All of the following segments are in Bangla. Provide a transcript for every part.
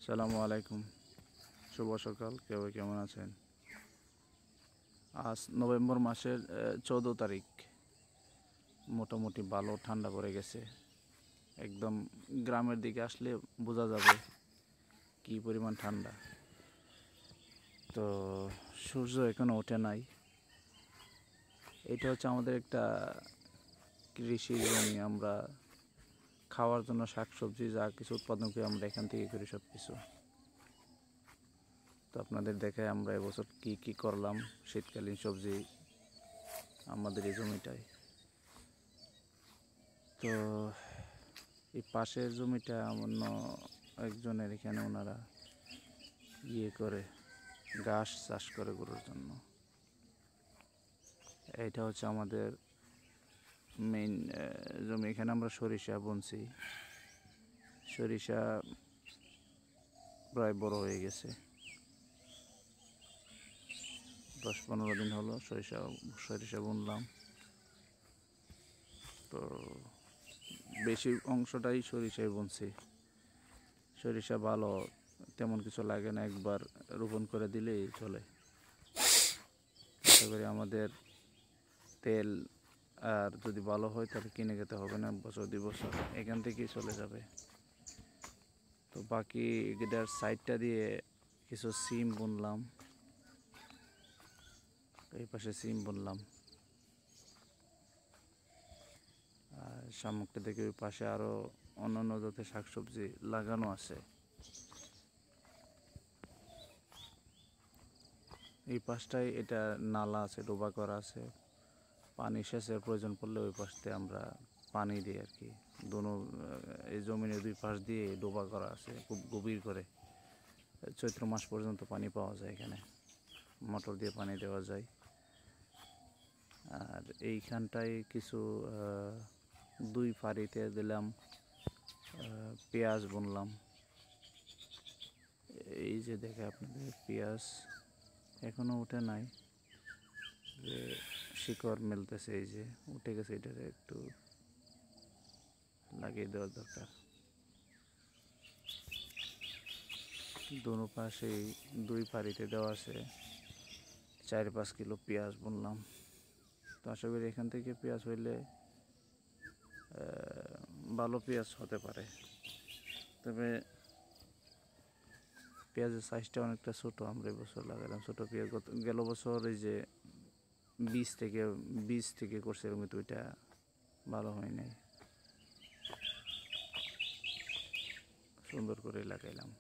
আসসালামু আলাইকুম, শুভ সকাল। কেমন আছেন? আজ নভেম্বর মাসের 14 তারিখ। মোটামুটি ভালো ঠান্ডা পড়ে গেছে। একদম গ্রামের দিকে আসলে বোঝা যাবে কি পরিমাণ ঠান্ডা। তো সূর্য এখনো ওঠে নাই। এটা হচ্ছে আমাদের একটা কৃষি জমি। আমরা খাওয়ার জন্য শাকসবজি যা কিছু উৎপাদন করি আমরা এখান থেকে করি সব কিছু। তো আপনাদের দেখায় আমরা এবছর কি করলাম শীতকালীন সবজি আমাদের এই জমিটায়। তো এই পাশের জমিটা অন্য একজনের, এখানে ওনারা করে ঘাস চাষ করে গরুর জন্য। এটা হচ্ছে আমাদের মেইন জমি। এখানে আমরা সরিষা বুনছি। সরিষা প্রায় বড় হয়ে গেছে, 10-15 দিন হলো সরিষা বুনলাম। তো বেশি অংশটাই সরিষায় বুনছি। সরিষা ভালো, তেমন কিছু লাগে না, একবার রোপণ করে দিলেই চলে। আশা করি আমাদের তেল আর যদি ভালো হয় তাহলে কিনে খেতে হবে না, বছর 2 বছর এখান থেকেই চলে যাবে। তো বাকি এটার সাইডটা দিয়ে কিছু সিম বুনলাম, এই পাশে সিম বুনলাম। আর সামুকটা দেখে ওই পাশে আরও অন্যান্য জাতের শাকসবজি লাগানো আছে। এই পাশটায় এটা নালা আছে, ডোবা করা আছে। পানি সেচের প্রয়োজন পড়লে ওই পাশ দিয়ে আমরা পানি দিই আর কি। এই জমিনের 2 পাশ দিয়ে ডোবা করা আছে খুব গভীর করে। চৈত্র মাস পর্যন্ত পানি পাওয়া যায় এখানে, মোটর দিয়ে পানি দেওয়া যায়। আর এইখানটায় কিছু 2 ফাড়িতে দিলাম পেঁয়াজ বুনলাম। এই যে দেখে আপনাদের পেঁয়াজ এখনও উঠে নাই, যে শিকড় মেলতেছে, এই যে উঠে গেছে। এটাতে একটু লাগিয়ে দেওয়ার দরকার। দোনো পাশেই 2 ফাড়িতে দেওয়া আছে। 4-5 কিলো পেঁয়াজ বুনলাম। তো আশা করি এখান থেকে পেঁয়াজ হইলে ভালো পেঁয়াজ হতে পারে। তবে পেঁয়াজের সাইজটা অনেকটা ছোটো। আমরা এবছর লাগালাম ছোটো পেঁয়াজ। গেল বছর এই যে বীজ থেকে করছে এরকম, তো ওইটা ভালো হয় নাই। সুন্দর করে লাগাইলাম।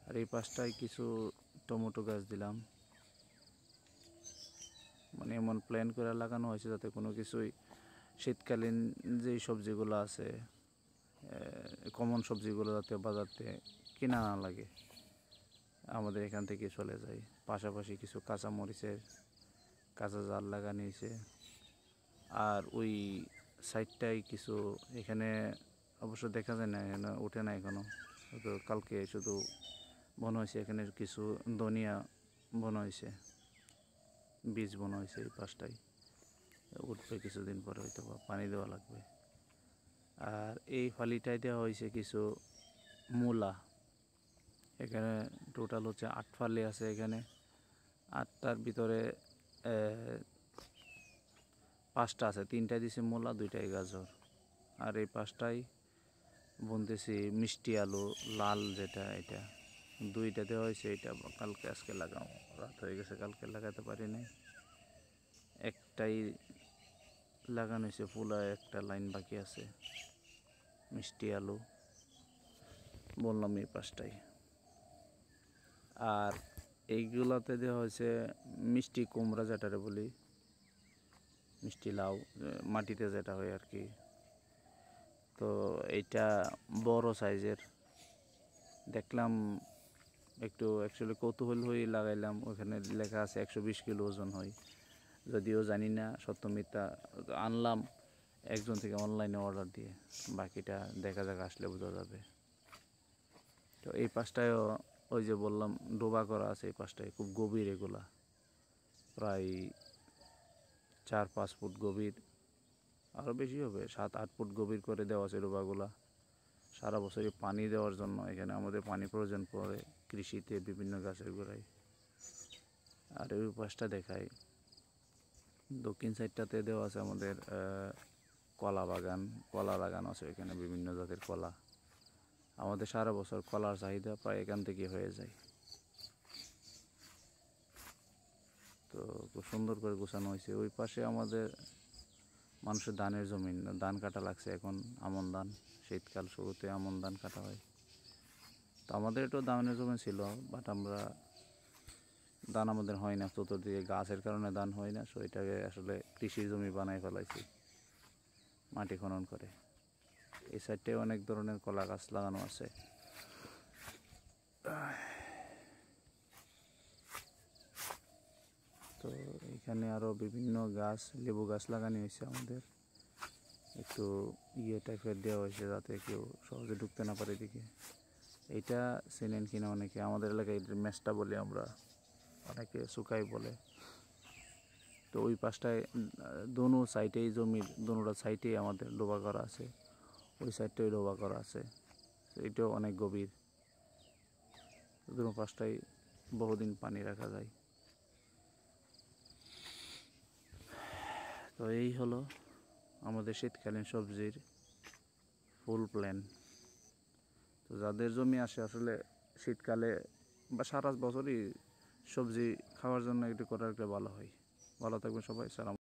আর এই পাশটায় কিছু টমেটো গাছ দিলাম। মানে এমন প্ল্যান করে লাগানো হয়েছে যাতে কোনো কিছুই শীতকালীন যেই সবজিগুলো আছে, কমন সবজিগুলো যাতে বাজারতে কিনা না লাগে, আমাদের এখান থেকে চলে যায়। পাশাপাশি কিছু কাঁচা মরিচের কাঁচা জাল লাগানো হয়েছে। আর ওই সাইডটায় কিছু, এখানে অবশ্য দেখা যায় না, এখানে ওঠে না এখনও, তো কালকে শুধু বোনা হয়েছে। এখানে কিছু ধনিয়া বোনা হয়েছে, বীজ বোনা হয়েছে। এই পাশটায় উঠবে কিছুদিন পরে, হয়তো পানি দেওয়া লাগবে। আর এই ফালিটায় দেওয়া হয়েছে কিছু মূলা। এখানে টোটাল হচ্ছে 8 ফালি আছে। এখানে 8টার ভিতরে 5টা আছে, 3টায় দিছে মূলা, 2টায় গাজর। আর এই 5টায় বুনতেছি মিষ্টি আলু, লাল যেটা, এটা 2টা দেওয়া হয়েছে। এটা কালকে আজকে লাগাও, রাত হয়ে গেছে, কালকে লাগাতে পারি নাই। একটাই লাগানো হয়েছে, ফুলা একটা লাইন বাকি আছে। মিষ্টি আলু বললাম এই 5টায়। আর এইগুলাতে দেওয়া হয়েছে মিষ্টি কুমড়া, যেটারে বলি মিষ্টি লাউ, মাটিতে যেটা হয় আর কি। তো এইটা বড় সাইজের দেখলাম, একটু অ্যাকচুয়ালি কৌতূহল হয়ে লাগাইলাম। ওখানে লেখা আছে 120 কিলো ওজন হয়, যদিও জানি না সত্য মিথ্যা। আনলাম একজন থেকে অনলাইনে অর্ডার দিয়ে, বাকিটা দেখা যাক, আসলে বোঝা যাবে। তো এই পাশটায়ও ওই যে বললাম ডোবা করা আছে, এই পাশটায় খুব গভীর। এগুলা প্রায় 4-5 ফুট গভীর, আরও বেশি হবে, 7-8 ফুট গভীর করে দেওয়া আছে ডোবাগুলা। সারা বছরই পানি দেওয়ার জন্য এখানে আমাদের পানি প্রয়োজন পড়ে কৃষিতে বিভিন্ন গাছের গোড়ায়। আর ওই পাশটা দেখাই, দক্ষিণ সাইডটাতে দেওয়া আছে আমাদের কলা বাগান, কলা লাগানো আছে এখানে বিভিন্ন জাতের কলা। আমাদের সারা বছর কলার চাহিদা প্রায় এখান থেকে হয়ে যায়। তো খুব সুন্দর করে গোছানো হয়েছে। ওই পাশে আমাদের মানুষের ধানের জমিন, ধান কাটা লাগছে এখন, আমন ধান, শীতকাল শুরুতে আমন ধান কাটা হয়। তো আমাদের এটাও ধানের জমি ছিল, বাট আমরা ধান আমাদের হয় না, চতুর্দিকে গাছের কারণে ধান হয় না, সো এটাকে আসলে কৃষি জমি বানাই ফেলাইছি মাটি খনন করে। এই সাইডটায় অনেক ধরনের কলা গাছ লাগানো আছে। তো এখানে আরও বিভিন্ন গাছ, লেবু গাছ লাগানো হয়েছে আমাদের, একটু টাইপের দেওয়া হয়েছে যাতে কেউ সহজে ঢুকতে না পারে এদিকে। এইটা চেনেন কিনা অনেকে, আমাদের এলাকায় মেসটা বলি আমরা, অনেকে শুকাই বলে। তো ওই পাশটায় দোনো সাইডেই জমির দোনোটা সাইডেই আমাদের ডোবা করা আছে, ওই সাইডটাই ডোবা করা আছে। এইটাও অনেক গভীর, দোনো পাশটাই বহুদিন পানি রাখা যায়। তো এই হলো আমাদের শীতকালীন সবজির ফুল প্ল্যান। তো যাদের জমি আসে আসলে শীতকালে বা সারা বছরই সবজি খাওয়ার জন্য একটু করা একটা ভালো হয়। ভালো থাকবেন সবাই, সালাম।